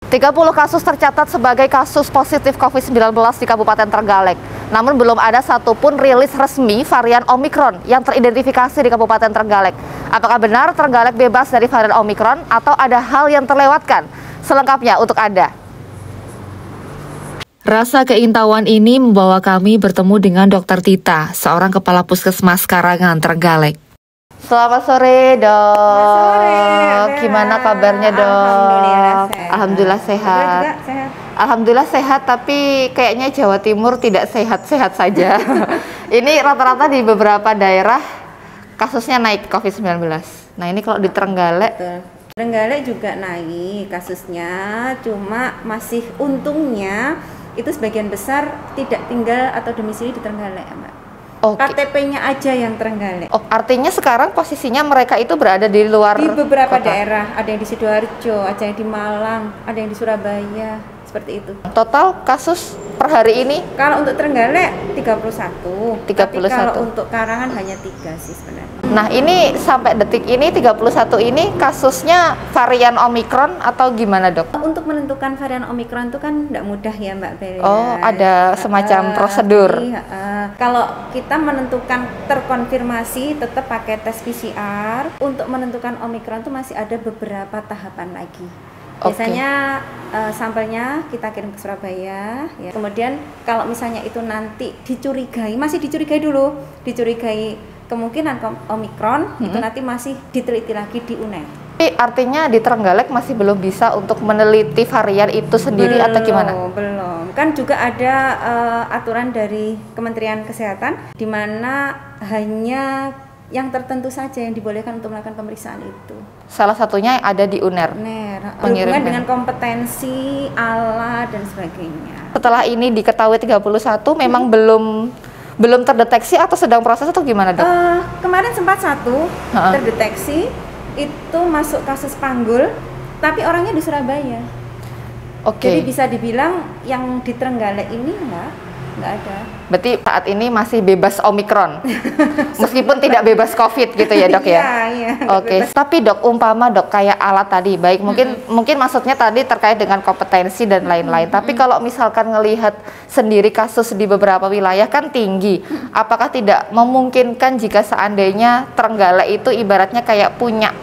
30 kasus tercatat sebagai kasus positif COVID-19 di Kabupaten Trenggalek. Namun belum ada satupun rilis resmi varian Omikron yang teridentifikasi di Kabupaten Trenggalek. Apakah benar Trenggalek bebas dari varian Omikron atau ada hal yang terlewatkan? Selengkapnya untuk Anda. Rasa keintawan ini membawa kami bertemu dengan Dr. Tita, seorang kepala puskesmas Karangan, Trenggalek. Selamat sore, Dok. Selamat sore. Gimana kabarnya, Dok? Alhamdulillah sehat. Alhamdulillah sehat, tapi kayaknya Jawa Timur tidak sehat-sehat saja. Ini rata-rata di beberapa daerah kasusnya naik COVID-19. Nah, ini kalau di Trenggalek. Trenggalek juga naik kasusnya, cuma masih untungnya itu sebagian besar tidak tinggal atau domisili di Trenggalek, Mbak. Okay. KTP-nya aja yang Trenggalek. Oh, artinya sekarang posisinya mereka itu berada di luar di beberapa kota. daerah, ada yang di Sidoarjo, ada yang di Malang, ada yang di Surabaya, seperti itu. Total kasus per hari ini? Kalau untuk Trenggalek 31. 31. Tapi kalau untuk Karangan hanya 3 sih sebenarnya. Nah, ini sampai detik ini 31 ini kasusnya varian Omikron atau gimana, Dok? Untuk menentukan varian Omikron itu kan tidak mudah ya, Mbak Bel. Oh, ada semacam prosedur. Kalau kita menentukan terkonfirmasi tetap pakai tes PCR. Untuk menentukan Omikron itu masih ada beberapa tahapan lagi. Biasanya sampelnya kita kirim ke Surabaya ya. Kemudian kalau misalnya itu nanti dicurigai, masih dicurigai dulu, dicurigai kemungkinan Omikron, itu nanti masih diteliti lagi di UNER. Tapi artinya di Trenggalek masih belum bisa untuk meneliti varian itu sendiri atau gimana? Belum. Kan juga ada aturan dari Kementerian Kesehatan di mana hanya yang tertentu saja yang dibolehkan untuk melakukan pemeriksaan itu. Salah satunya ada di UNER. Berhubungan dengan kompetensi, alat dan sebagainya. Setelah ini diketahui 31 memang belum terdeteksi atau sedang proses atau gimana, Dok? Kemarin sempat satu terdeteksi, itu masuk kasus panggul, tapi orangnya di Surabaya. Jadi bisa dibilang yang di Trenggalek ini nggak ada. Berarti saat ini masih bebas Omikron, meskipun tidak bebas COVID gitu ya, Dok ya? Iya. Tapi Dok, umpama Dok kayak alat tadi, baik mungkin maksudnya tadi terkait dengan kompetensi dan lain-lain. Tapi kalau misalkan ngelihat sendiri kasus di beberapa wilayah kan tinggi, apakah tidak memungkinkan jika seandainya Trenggalek itu ibaratnya kayak punya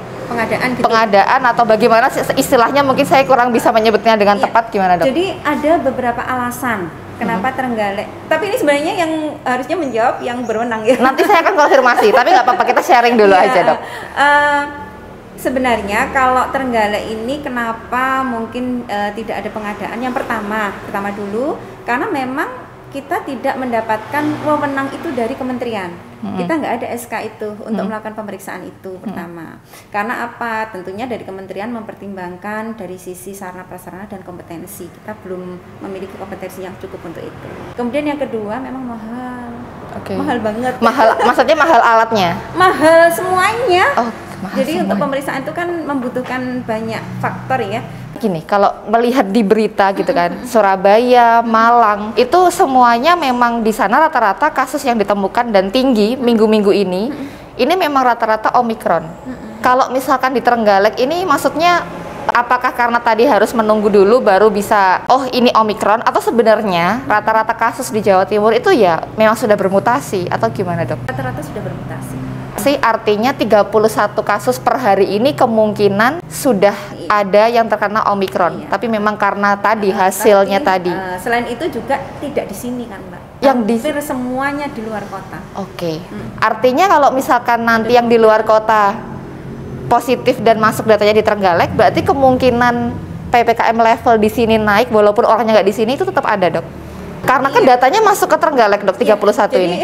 pengadaan atau bagaimana istilahnya, mungkin saya kurang bisa menyebutnya dengan tepat, gimana, Dok? Jadi ada beberapa alasan kenapa Trenggalek, tapi ini sebenarnya yang harusnya menjawab yang berwenang ya. Nanti saya akan konfirmasi, tapi nggak apa-apa, kita sharing dulu aja, Dok. Sebenarnya kalau Trenggalek ini kenapa mungkin tidak ada pengadaan? Yang pertama dulu karena memang kita tidak mendapatkan wewenang itu dari kementerian. Kita nggak ada SK itu untuk melakukan pemeriksaan itu pertama. Karena apa? Tentunya dari kementerian mempertimbangkan dari sisi sarana prasarana dan kompetensi. Kita belum memiliki kompetensi yang cukup untuk itu. Kemudian yang kedua memang mahal. Mahal banget. Maksudnya mahal alatnya? Mahal semuanya. Jadi semuanya. untuk pemeriksaan itu kan membutuhkan banyak faktor ya. Gini, kalau melihat di berita gitu kan, Surabaya, Malang, itu semuanya memang di sana rata-rata kasus yang ditemukan dan tinggi minggu-minggu ini memang rata-rata Omikron. Kalau misalkan di Trenggalek ini maksudnya apakah karena tadi harus menunggu dulu baru bisa, oh ini Omikron, atau sebenarnya rata-rata kasus di Jawa Timur itu ya memang sudah bermutasi atau gimana, Dok? Rata-rata sudah bermutasi. Artinya 31 kasus per hari ini kemungkinan sudah ada yang terkena Omikron. Tapi memang karena tadi hasilnya tadi. Selain itu juga tidak di sini kan, Mbak. Hampir semuanya di luar kota. Artinya kalau misalkan nanti yang di luar kota positif dan masuk datanya di Trenggalek, berarti kemungkinan PPKM level di sini naik walaupun orangnya nggak di sini itu tetap ada, Dok. Karena kan datanya masuk ke Trenggalek, Dok, 31 ini.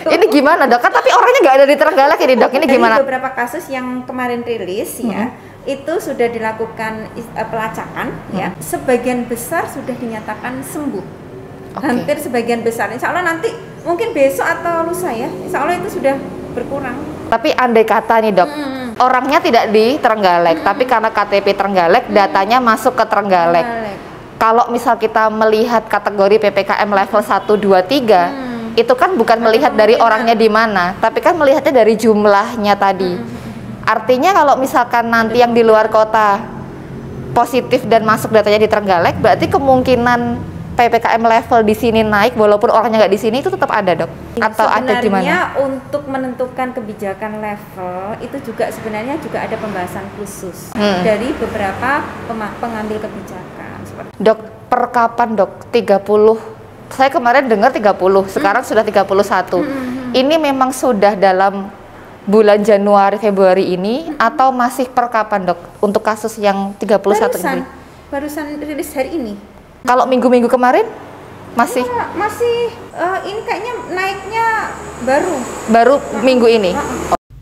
Ini gimana, Dok? Kan tapi orangnya nggak ada di Trenggalek ini, Dok. Ini gimana? Dari beberapa kasus yang kemarin rilis ya, itu sudah dilakukan pelacakan ya. Sebagian besar sudah dinyatakan sembuh. Hampir sebagian besar. Insya Allah nanti mungkin besok atau lusa ya. Insya Allah itu sudah berkurang. Tapi andai kata nih, Dok, orangnya tidak di Trenggalek, tapi karena KTP Trenggalek, datanya masuk ke Trenggalek. Kalau misal kita melihat kategori PPKM level 1, 2, 3, itu kan bukan melihat dari orangnya di mana, tapi kan melihatnya dari jumlahnya tadi. Artinya kalau misalkan nanti yang di luar kota positif dan masuk datanya di Trenggalek, berarti kemungkinan PPKM level di sini naik walaupun orangnya nggak di sini itu tetap ada, Dok? Atau ada di mana? Sebenarnya untuk menentukan kebijakan level itu sebenarnya juga ada pembahasan khusus dari beberapa pengambil kebijakan. Dok, per kapan, Dok? 30. Saya kemarin dengar 30, sekarang sudah 31. Ini memang sudah dalam bulan Januari Februari ini atau masih per kapan, Dok? Untuk kasus yang 31 ini? Barusan rilis hari ini. Kalau minggu-minggu kemarin masih? Ya, masih ini kayaknya naiknya baru minggu ini.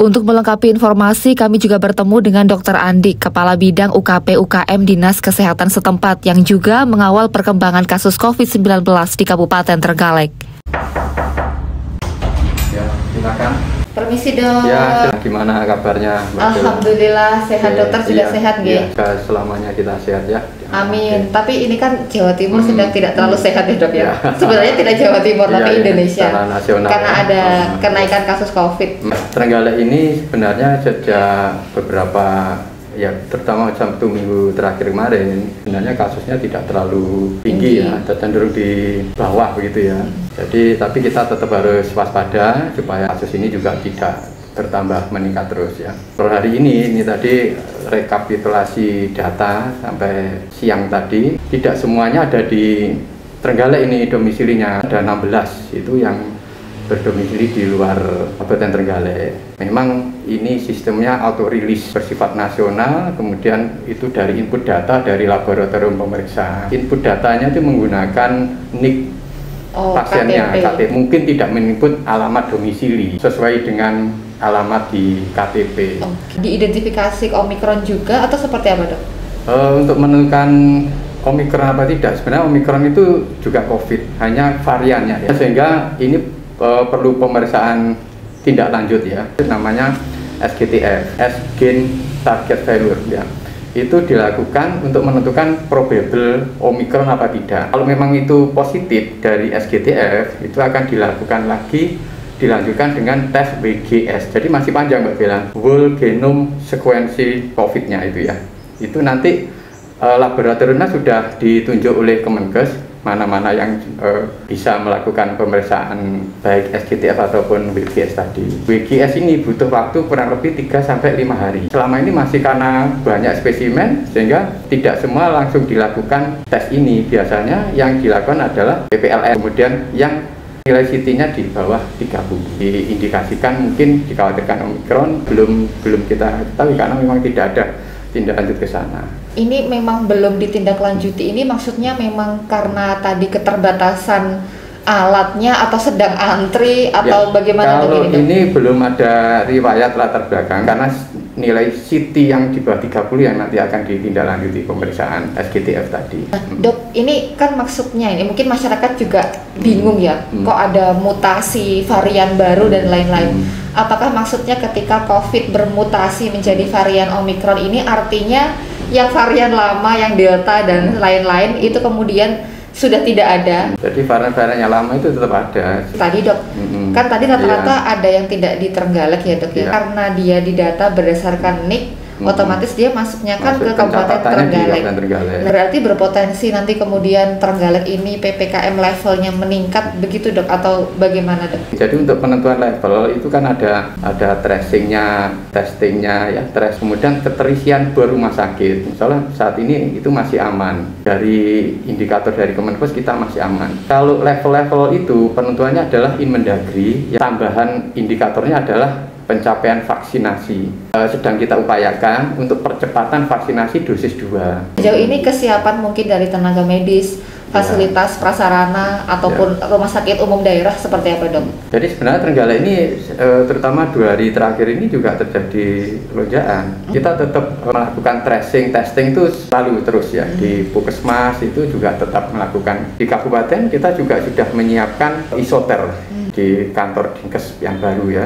Untuk melengkapi informasi, kami juga bertemu dengan Dr. Andik, Kepala Bidang UKP UKM Dinas Kesehatan setempat yang juga mengawal perkembangan kasus COVID-19 di Kabupaten Trenggalek. Ya, silakan. Permisi, Dok. Ya, gimana kabarnya? Alhamdulillah sehat, dokter juga sehat, Nggih. Ya, selamanya kita sehat ya. Amin. Tapi ini kan Jawa Timur sedang tidak terlalu sehat ya, Dok ya. Sebenarnya tidak Jawa Timur tapi Indonesia. Nasional, karena ada kenaikan kasus COVID. Trenggalek ini sebenarnya sejak beberapa terutama 1 minggu terakhir kemarin sebenarnya kasusnya tidak terlalu tinggi ya, cenderung di bawah begitu ya. Jadi tapi kita tetap harus waspada supaya kasus ini juga tidak bertambah meningkat terus ya. Per hari ini tadi rekapitulasi data sampai siang tadi, tidak semuanya ada di Trenggalek ini domisilinya, ada 16 itu yang berdomisili di luar Kabupaten Trenggalek. Memang ini sistemnya auto rilis bersifat nasional, kemudian itu dari input data dari laboratorium pemeriksa. Input datanya itu menggunakan NIK pasiennya, KTP. Mungkin tidak menyebut alamat domisili sesuai dengan alamat di KTP. Diidentifikasi Omikron juga atau seperti apa, Dok? Untuk menentukan Omikron apa tidak, sebenarnya Omikron itu juga COVID, hanya variannya ya. Sehingga ini perlu pemeriksaan tindak lanjut ya, itu namanya SGTF, Gene Target Value ya. Itu dilakukan untuk menentukan probable Omikron apa tidak. Kalau memang itu positif dari SGTF, itu akan dilanjutkan dengan tes WGS. Jadi masih panjang Mbak Bella, Whole Genome Sequencing COVID-nya itu ya. Itu nanti laboratoriumnya sudah ditunjuk oleh Kemenkes, mana-mana yang bisa melakukan pemeriksaan baik SGTF ataupun WGS tadi. WGS ini butuh waktu kurang lebih 3-5 hari. Selama ini masih karena banyak spesimen sehingga tidak semua langsung dilakukan tes ini. Biasanya yang dilakukan adalah PPLN, kemudian yang nilai CT-nya di bawah 30. Diindikasikan mungkin dikhawatirkan Omikron, belum kita ketahui karena memang tidak ada tindak lanjut ke sana. Ini memang belum ditindaklanjuti, ini maksudnya memang karena tadi keterbatasan alatnya atau sedang antri atau bagaimana? Kalau ini belum ada riwayat latar belakang karena nilai CT yang di bawah 30 yang nanti akan ditindaklanjuti pemeriksaan SGTF tadi. Dok, ini kan maksudnya ini mungkin masyarakat juga bingung ya, kok ada mutasi varian baru dan lain-lain. Apakah maksudnya ketika COVID bermutasi menjadi varian Omikron ini artinya yang varian lama, yang Delta dan lain-lain itu kemudian sudah tidak ada? Jadi varian-varian yang lama itu tetap ada. Tadi, Dok, kan tadi rata-rata ada yang tidak di Trenggalek ya, Dok ya, karena dia didata berdasarkan NIK. Otomatis dia masuknya kan ke Kabupaten Trenggalek. Berarti berpotensi nanti kemudian Trenggalek ini PPKM levelnya meningkat begitu, Dok, atau bagaimana, Dok? Jadi untuk penentuan level itu kan ada tracingnya, testingnya ya, kemudian keterisian bor rumah sakit. Misalnya saat ini itu masih aman. Dari indikator dari Kemenkes kita masih aman. Kalau level-level itu penentuannya adalah Inmendagri, tambahan indikatornya adalah pencapaian vaksinasi. Sedang kita upayakan untuk percepatan vaksinasi dosis 2. Sejauh ini kesiapan mungkin dari tenaga medis, fasilitas prasarana ataupun rumah sakit umum daerah seperti apa, Dok? Jadi sebenarnya Trenggalek ini terutama 2 hari terakhir ini juga terjadi lonjakan. Kita tetap melakukan tracing, testing itu selalu terus ya. Di Puskesmas itu juga tetap melakukan. Di kabupaten kita juga sudah menyiapkan isoter di kantor Dinkes yang baru ya.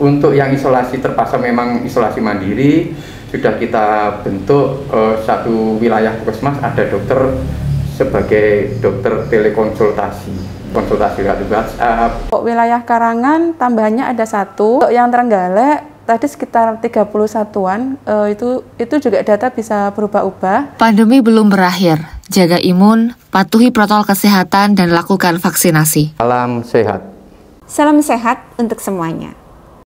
Untuk yang isolasi terpaksa memang isolasi mandiri sudah kita bentuk satu wilayah Puskesmas ada dokter sebagai dokter telekonsultasi, konsultasi lewat WhatsApp. Wilayah Karangan tambahannya ada 1, untuk yang Trenggalek tadi sekitar 31-an, itu juga data bisa berubah-ubah. Pandemi belum berakhir. Jaga imun, patuhi protokol kesehatan, dan lakukan vaksinasi. Salam sehat. Salam sehat untuk semuanya.